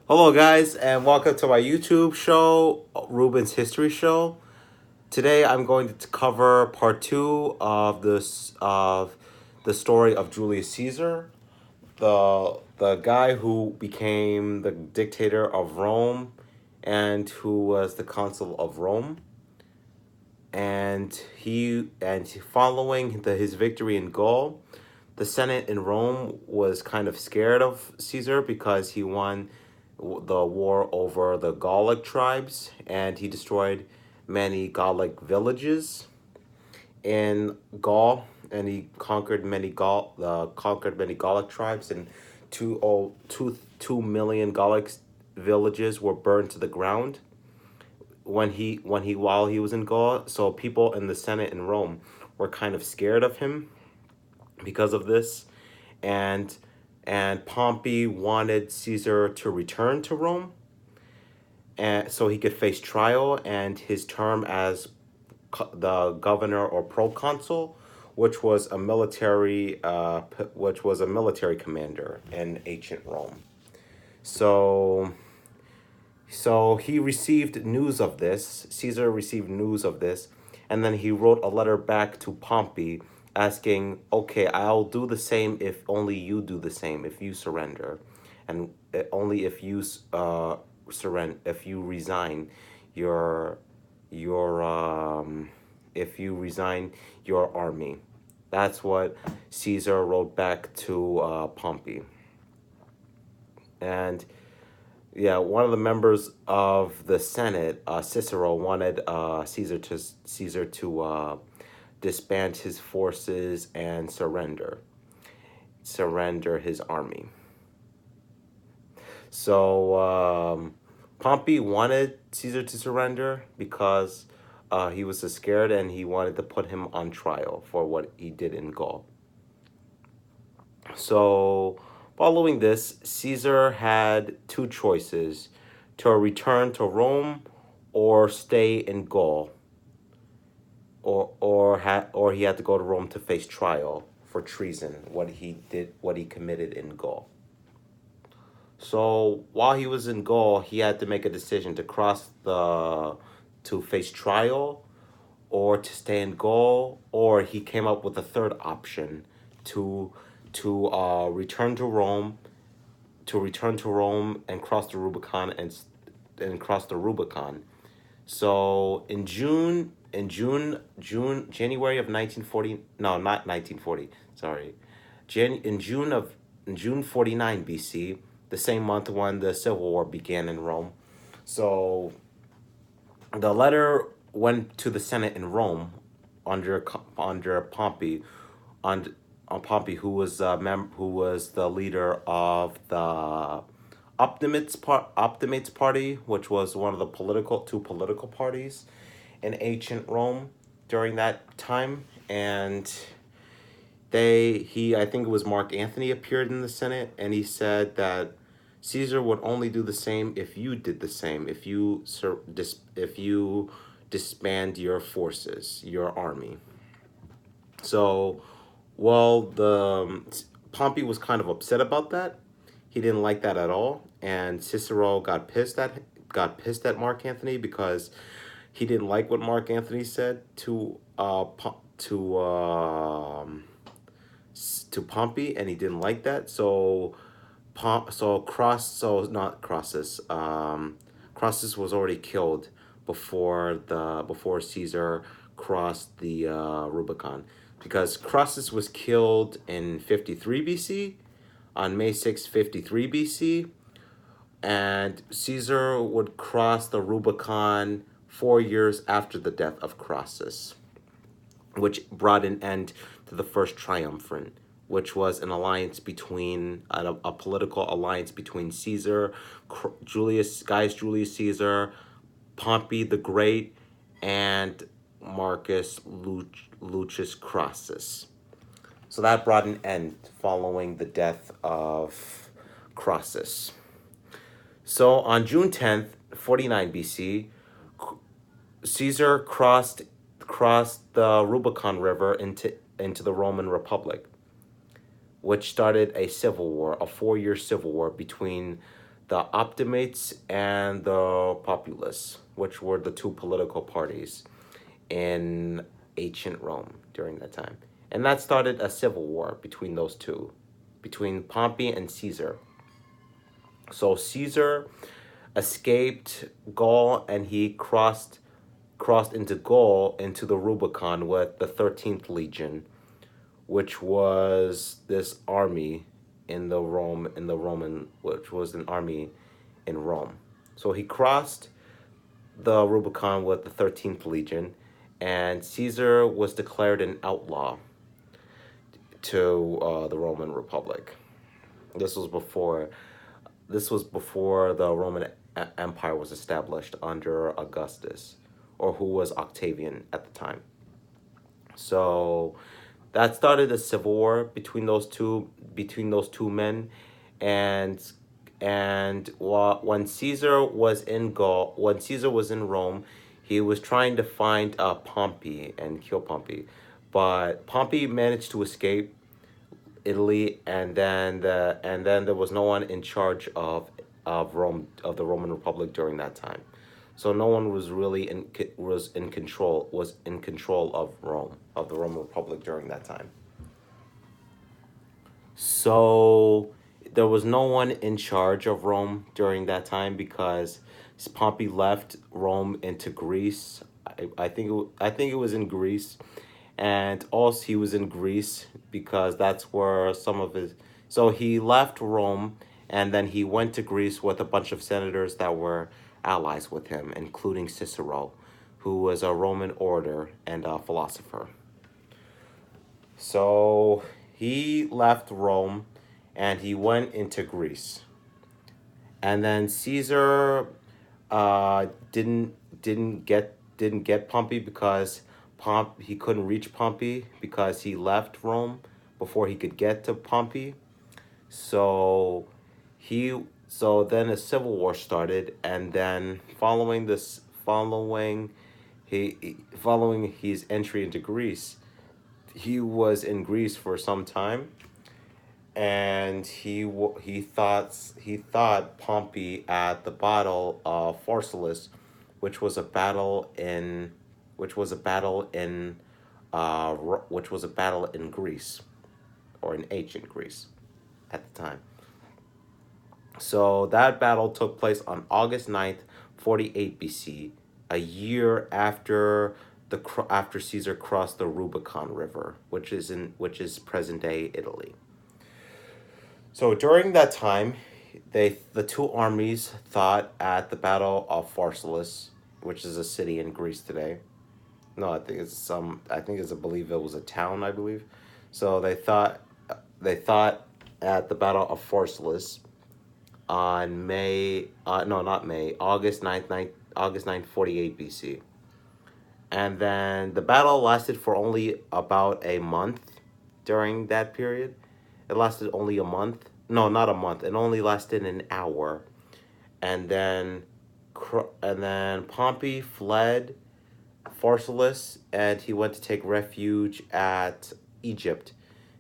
Hello, guys, and welcome to my YouTube show, Ruben's History Show. Today, I'm going to cover part two of the story of Julius Caesar, the guy who became the dictator of Rome, and who was the consul of Rome. And following his victory in Gaul, the Senate in Rome was kind of scared of Caesar because he won the war over the Gallic tribes, and he destroyed many Gallic villages in Gaul, and he conquered many Gallic tribes, and 2 million Gallic villages were burned to the ground while he was in Gaul. So people in the Senate in Rome were kind of scared of him because of this, and Pompey wanted Caesar to return to Rome, and so he could face trial and his term as the governor or proconsul, which was a military commander in ancient Rome. So he received news of this. Caesar received news of this, and then he wrote a letter back to Pompey asking, "Okay, I'll do the same if only you do the same, if you surrender, and only if you if you resign your your if you resign your army." That's what Caesar wrote back to Pompey, and yeah, one of the members of the Senate, Cicero, wanted Caesar to disband his forces and surrender his army. So Pompey wanted Caesar to surrender because he was scared, and he wanted to put him on trial for what he did in Gaul. So, following this, Caesar had two choices: to return to Rome or stay in Gaul, or he had to go to Rome to face trial for treason, what he committed in Gaul. So, while he was in Gaul, he had to make a decision to face trial or to stay in Gaul, or he came up with a third option to return to Rome, and cross the Rubicon and cross the Rubicon. So January of 1940, no, not 1940, sorry, in June 49 BC, the same month when the Civil War began in Rome. So the letter went to the Senate in Rome under Pompey, on who was the leader of the Optimates Party, which was one of the two political parties in ancient Rome during that time. And I think it was Mark Antony, appeared in the Senate, and he said that Caesar would only do the same if you did the same, if you disband your forces, your army. So, well, the Pompey was kind of upset about that. He didn't like that at all, and Cicero got pissed at Mark Antony because he didn't like what Mark Antony said to Pompey, and he didn't like that. So Crassus was already killed before Caesar crossed the Rubicon, because Crassus was killed in 53 BC, on May 6th, 53 BC, and Caesar would cross the Rubicon 4 years after the death of Crassus, which brought an end to the first triumvirate, which was an alliance between a political alliance between Julius Caesar, Pompey the Great, and Marcus Lucius Crassus. So that brought an end following the death of Crassus. So on June 10th, 49 BC, Caesar crossed the Rubicon River into the Roman Republic, which started a 4-year civil war between the Optimates and the Populace, which were the two political parties in ancient Rome during that time. And that started a civil war between those two, between Pompey and Caesar. So Caesar escaped Gaul and he crossed into Gaul into the Rubicon with the 13th Legion, which was this army in the Roman, which was an army in Rome. So he crossed the Rubicon with the 13th Legion, and Caesar was declared an outlaw to the Roman Republic. This was before the Roman Empire was established under Augustus, or who was Octavian at the time. So that started a civil war between those two men, and when Caesar was in when Caesar was in Rome, he was trying to find Pompey and kill Pompey, but Pompey managed to escape Italy, and then there was no one in charge of Rome, of the Roman Republic during that time. So no one was really in control of Rome, of the Roman Republic during that time. So there was no one in charge of Rome during that time because Pompey left Rome into Greece. I think it was in Greece, and also he was in Greece because that's where some of his. So he left Rome, and then he went to Greece with a bunch of senators that were allies with him, including Cicero, who was a Roman orator and a philosopher. So he left Rome and he went into Greece. And then Caesar didn't get Pompey because he couldn't reach Pompey because he left Rome before he could get to Pompey. So then a civil war started, and then following his entry into Greece, he was in Greece for some time, and he thought Pompey at the Battle of Pharsalus, which was a battle in which was a battle in which was a battle in Greece, or in ancient Greece at the time. So that battle took place on August 9th, 48 BC, a year after Caesar crossed the Rubicon River, which is present day Italy. So during that time, the two armies fought at the Battle of Pharsalus, which is a city in Greece today. No, I believe it was a town, I believe. So they thought at the Battle of Pharsalus on August 9th, 48 BC. And then the battle lasted for only about a month during that period. It lasted only a month. No, not a month. It only lasted an hour. And then Pompey fled Pharsalus, and he went to take refuge at Egypt,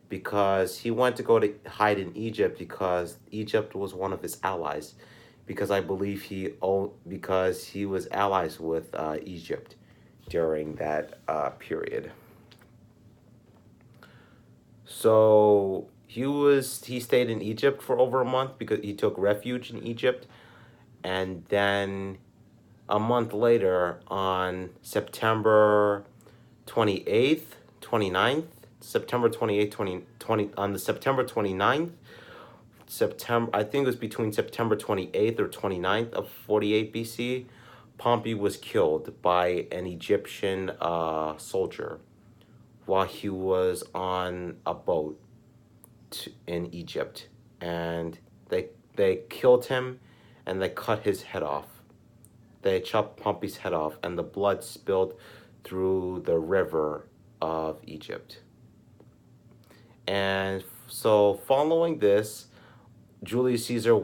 because he went to go to hide in Egypt because Egypt was one of his allies, because I believe because he was allies with Egypt during that period. So he stayed in Egypt for over a month because he took refuge in Egypt, and then a month later, on September 28th, 29th, September 28th, 2020, on the September 29th, I think it was between September 28th or 29th of 48 BC, Pompey was killed by an Egyptian soldier while he was on a boat in Egypt. And they killed him, and they cut his head off. They chopped Pompey's head off, and the blood spilled through the river of Egypt. And so following this, Julius Caesar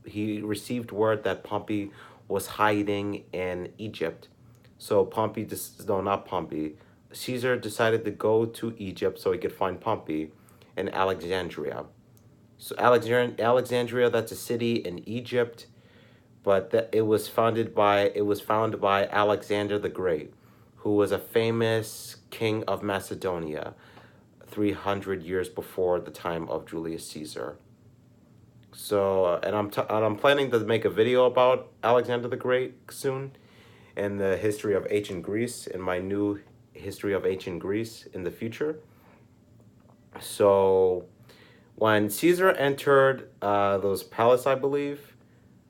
he received word that Pompey was hiding in Egypt. So Caesar decided to go to Egypt so he could find Pompey in Alexandria. So Alexandria, that's a city in Egypt, but it was founded by Alexander the Great, who was a famous king of Macedonia, 300 years before the time of Julius Caesar. So, and I'm planning to make a video about Alexander the Great soon, and the history of ancient Greece, in my new history of ancient Greece in the future. So, when Caesar entered those palace, I believe,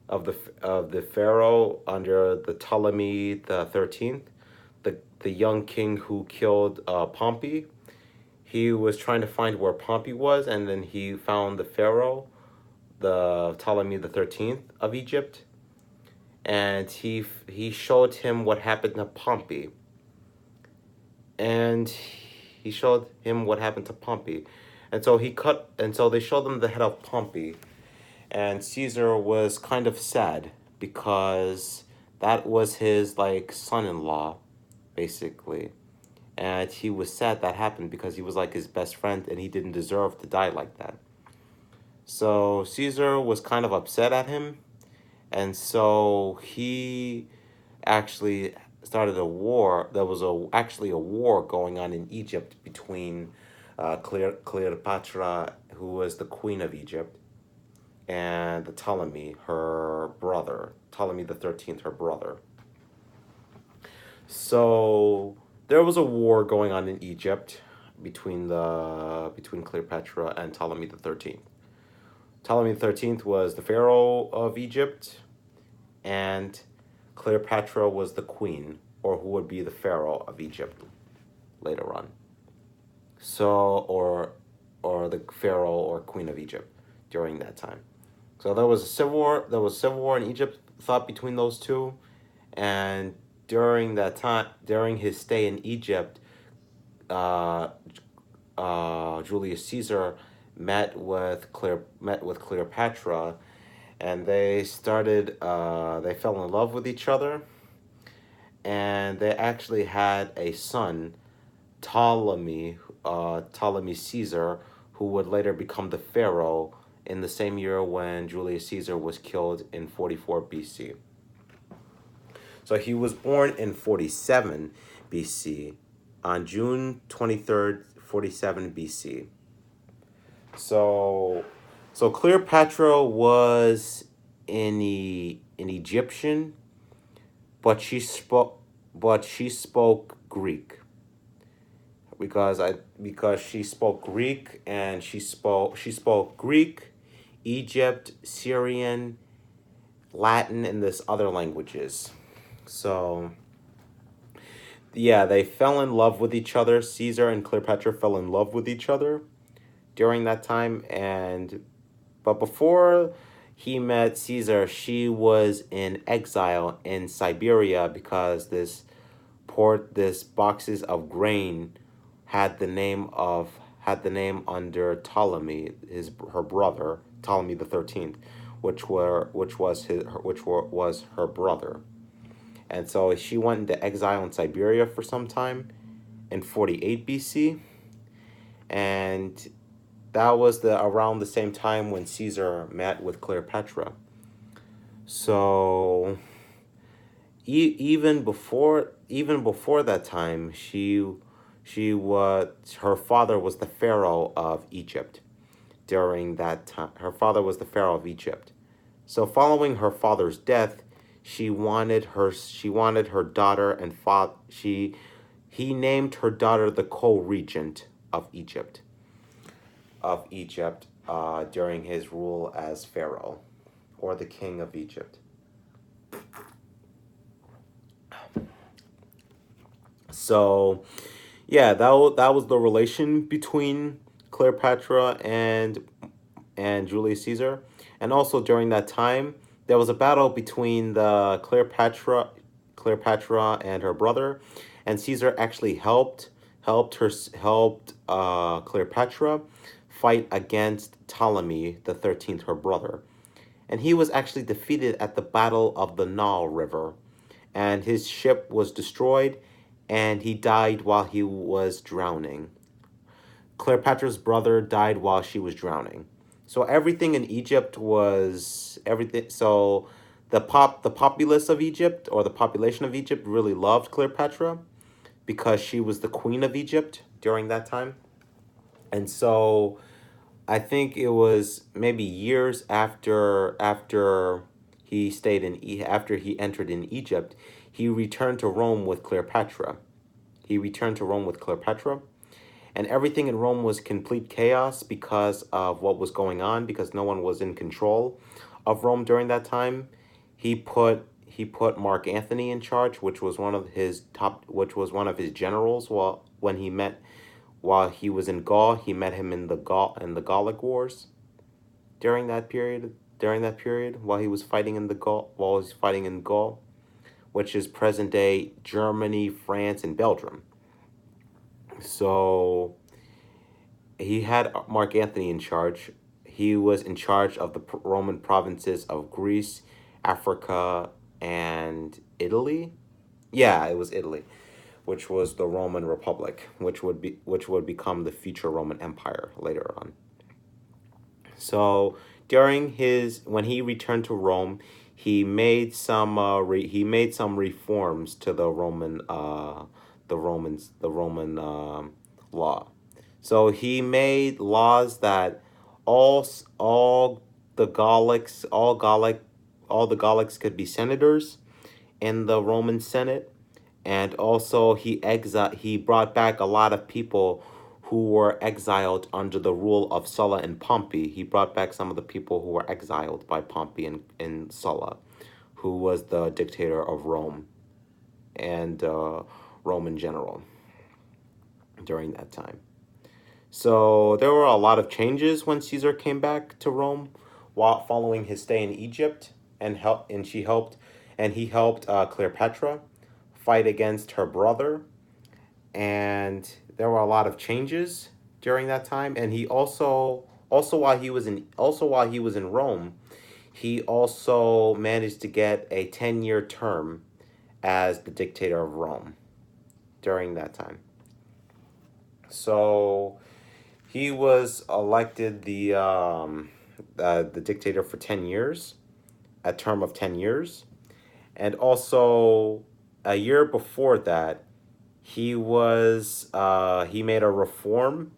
of the pharaoh under the Ptolemy the 13th, the young king who killed Pompey, he was trying to find where Pompey was, and then he found the pharaoh, the Ptolemy the 13th of Egypt, and he showed him what happened to Pompey, and he showed him what happened to Pompey, and so they showed him the head of Pompey, and Caesar was kind of sad because that was his like son-in-law, basically, and he was sad that happened because he was like his best friend and he didn't deserve to die like that. So Caesar was kind of upset at him, and so he actually started a war. There was actually a war going on in Egypt between Cleopatra, who was the queen of Egypt, and the Ptolemy, her brother, Ptolemy the 13th, her brother. So there was a war going on in Egypt between Cleopatra and Ptolemy the 13th. Ptolemy the 13th was the pharaoh of Egypt, and Cleopatra was the queen, or who would be the pharaoh of Egypt later on. So, or the pharaoh or queen of Egypt during that time. So there was a civil war. There was civil war in Egypt, thought between those two, and during that time, during his stay in Egypt, uh, Julius Caesar met with Cleopatra, and they started. They fell in love with each other, and they actually had a son, Ptolemy, Ptolemy Caesar, who would later become the pharaoh in the same year when Julius Caesar was killed in 44 BC. So he was born in 47 BC, on June 23rd, 47 BC. So, so Cleopatra was an Egyptian, but she spoke Greek because she spoke Greek, and she spoke Greek, Egypt, Syrian, Latin, and this other languages. So yeah, they fell in love with each other. Caesar and Cleopatra fell in love with each other during that time, but before he met Caesar, she was in exile in Siberia because this boxes of grain had the name under Ptolemy, her brother, Ptolemy the 13th, which was her brother. And so she went into exile in Siberia for some time in 48 BC, and that was around the same time when Caesar met with Cleopatra. So even before that time, her father was the pharaoh of Egypt. During that time, her father was the pharaoh of Egypt. So following her father's death, she wanted her daughter and he named her daughter the co-regent of Egypt during his rule as pharaoh, or the king of Egypt. So yeah, that was the relation between Cleopatra and Julius Caesar. And also during that time, there was a battle between the Cleopatra and her brother, and Caesar actually helped Cleopatra fight against Ptolemy the 13th, her brother. And he was actually defeated at the Battle of the Nile River, and his ship was destroyed, and he died while he was drowning. Cleopatra's brother died while she was drowning. So everything in Egypt was everything. So the populace of Egypt, or the population of Egypt, really loved Cleopatra because she was the queen of Egypt during that time. And so I think it was maybe years after after he entered in Egypt, he returned to Rome with Cleopatra. He returned to Rome with Cleopatra, and everything in Rome was complete chaos because of what was going on, because no one was in control of Rome during that time. He put Mark Antony in charge, which was one of his generals. While he was in Gaul, he met him in the Gallic Wars during that period. While he was fighting in the Gaul, while he was fighting in Gaul, which is present day Germany, France, and Belgium. So he had Mark Antony in charge. He was in charge of the Roman provinces of Greece, Africa, and Italy. Yeah, it was Italy, which was the Roman Republic, which would become the future Roman Empire later on. So when he returned to Rome, he made some reforms to the Roman law. So he made laws that all the Gallics all the Gallics could be senators in the Roman Senate, and also he brought back a lot of people who were exiled under the rule of Sulla and Pompey. He brought back some of the people who were exiled by Pompey and Sulla, who was the dictator of Rome and Roman general during that time. So there were a lot of changes when Caesar came back to Rome, while following his stay in Egypt, and he helped Cleopatra fight against her brother, and there were a lot of changes during that time. And he also while he was in Rome, he also managed to get a 10-year term as the dictator of Rome during that time. So he was elected the dictator for 10 years, a term of 10 years, and also a year before that, he made a reform,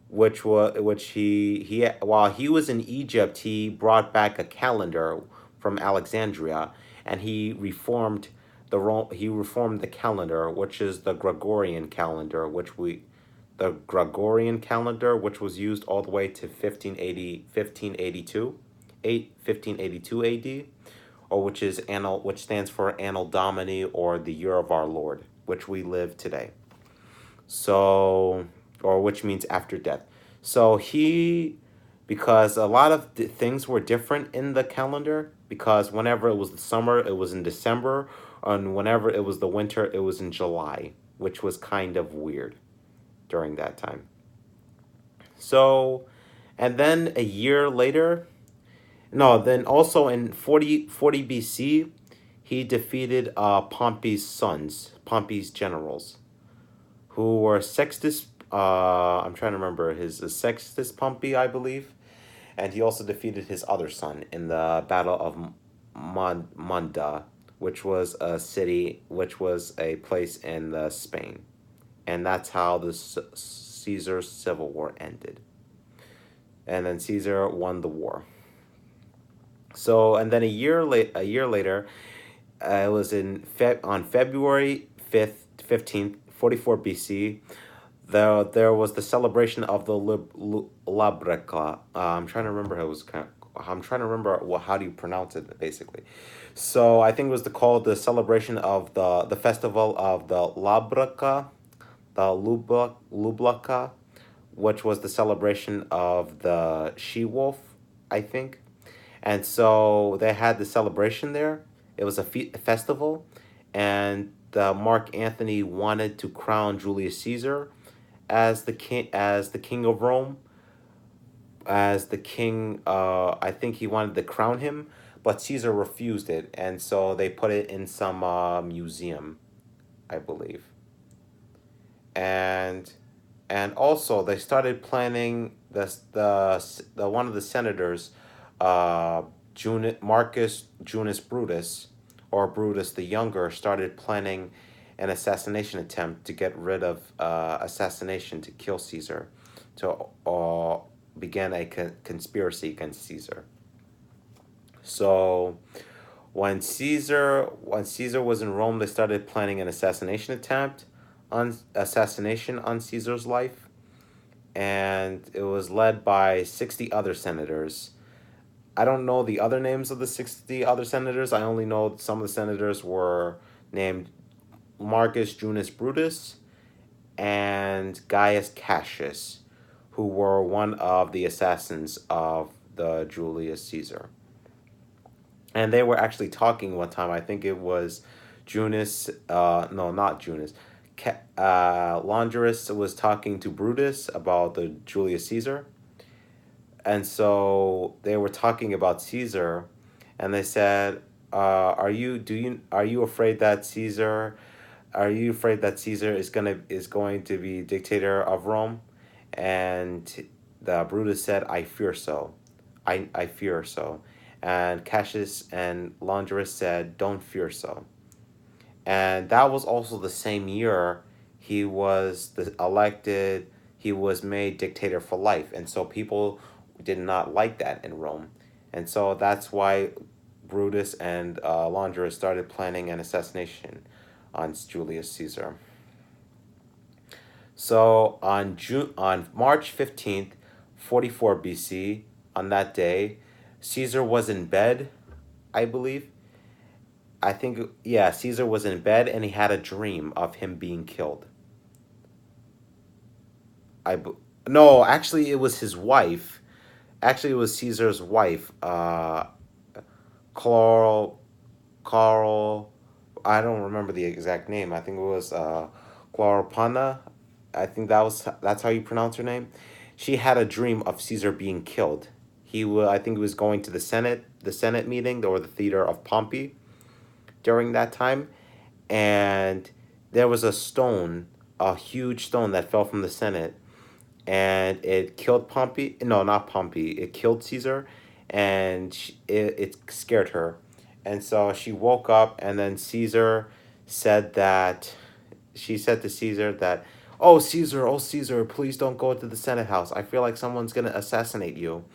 which he while he was in Egypt, he brought back a calendar from Alexandria, and he reformed the calendar, which is the Gregorian calendar, which was used all the way to 1582 AD, or which stands for Anno Domini, or the year of our Lord, which we live today. So, or which means after death. So because a lot of things were different in the calendar, because whenever it was the summer, it was in December, and whenever it was the winter, it was in July, which was kind of weird during that time. So, and then a year later, no, then also in 40 BC, he defeated Pompey's generals, who were Sextus. I'm trying to remember Sextus Pompey, I believe, and he also defeated his other son in the Battle of Munda, which was a place in Spain, and that's how the Caesar's civil war ended. And then Caesar won the war. So, and then a year later, it was on February 15th, 44 BC. There was the celebration of the Labreka. I'm trying to remember how it was I'm trying to remember how do you pronounce it, basically. So I think it was called the celebration of the festival of the Labreka, the Lublaka, which was the celebration of the she-wolf, I think. And so they had the celebration there. It was a festival, and Mark Antony wanted to crown Julius Caesar as the king of Rome, as the king. I think he wanted to crown him, but Caesar refused it, and so they put it in some museum, I believe. And And also they started planning the one of the senators, uh, Marcus Junius Brutus, or Brutus the Younger, started planning an assassination attempt to get rid of assassination to kill Caesar, to begin a conspiracy against Caesar. So when Caesar was in Rome, they started planning an assassination on Caesar's life, and it was led by 60 other senators. I don't know the other names of the 60 other senators. I only know some of the senators were named Marcus Junius Brutus and Gaius Cassius, who were one of the assassins of the Julius Caesar. And they were actually talking one time. I think it was Junius, no, not Junius. Longerus was talking to Brutus about the Julius Caesar, and so they were talking about Caesar, and they said, are you afraid that Caesar is going to be dictator of Rome?" And the Brutus said, "I fear so, I fear so," and Cassius and Longerus said, "Don't fear so." And that was also the same year he was made dictator for life, and so people did not like that in Rome, and so that's why Brutus and Longerus started planning an assassination on Julius Caesar. So on March 15th, 44 BC, on that day, Caesar was in bed, I believe. I think, yeah, Caesar was in bed and he had a dream of him being killed. I b- no, actually it was his wife. Actually it was Caesar's wife, Carl Carl I don't remember the exact name. I think it was Clarpana. I think that's how you pronounce her name. She had a dream of Caesar being killed. I think he was going to the Senate meeting or the theater of Pompey during that time, and there was a huge stone that fell from the Senate, and it killed Pompey. No, not Pompey. It killed Caesar, and it scared her, and so she woke up, and then said that she said to Caesar that, oh Caesar, please don't go to the Senate house. I feel like someone's gonna assassinate you."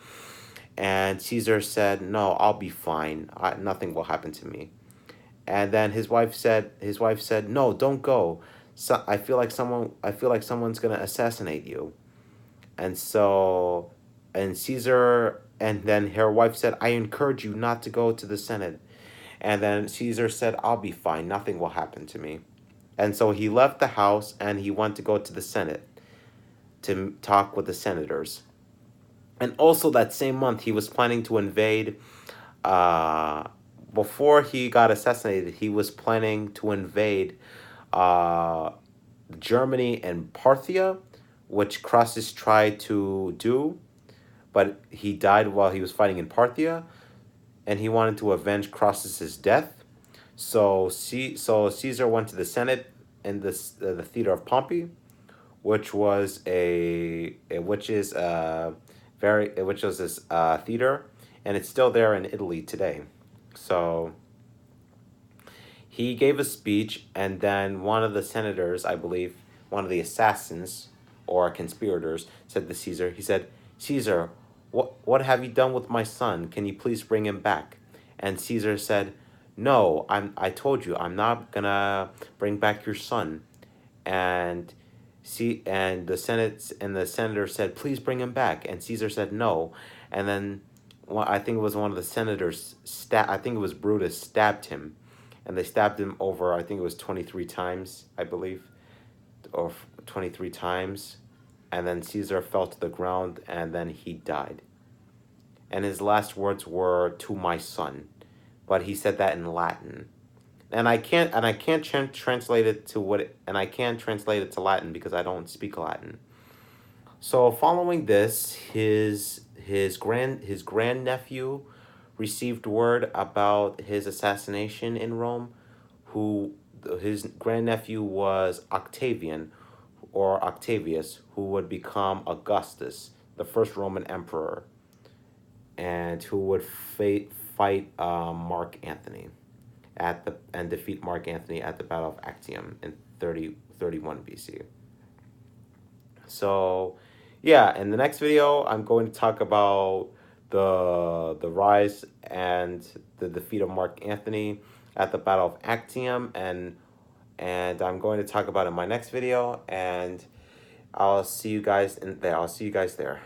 And Caesar said, "No, I'll be fine. Nothing will happen to me." And then his wife said, "No, don't go. So I feel like someone's gonna assassinate you." And so, and Caesar, and then her wife said, "I encourage you not to go to the Senate." And then Caesar said, "I'll be fine. Nothing will happen to me." And so he left the house and he went to go to the Senate to talk with the senators. And also that same month, he was planning to invade. Uh, Before he got assassinated, he was planning to invade uh, Germany and Parthia, which Crassus tried to do, but he died while he was fighting in Parthia, and he wanted to avenge Crassus's death. So Caesar went to the Senate in the theater of Pompey, which was which was this theater, and it's still there in Italy today. So he gave a speech, and then one of the senators, I believe, one of the assassins or conspirators, said to Caesar, he said, "Caesar, what have you done with my son? Can you please bring him back?" And Caesar said, "No, I told you I'm not gonna bring back your son." And the senator said, "Please bring him back." And Caesar said, "No." And then I think it was one of the senators I think it was Brutus stabbed him, and they stabbed him over, I think it was 23 times, I believe, or 23 times. And then Caesar fell to the ground, and then he died. And his last words were, "To my son," but he said that in Latin. And I can't translate it to and I can't translate it to Latin because I don't speak Latin. So following this, his grandnephew received word about his assassination in Rome. Who his grandnephew was Octavian, or Octavius, who would become Augustus, the first Roman emperor, and who would fight Mark Antony and defeat Mark Antony at the Battle of Actium in 31 BC. So, yeah, in the next video, I'm going to talk about the rise and the defeat of Mark Antony at the Battle of Actium, and I'm going to talk about it in my next video, and I'll see you guys in there. I'll see you guys there.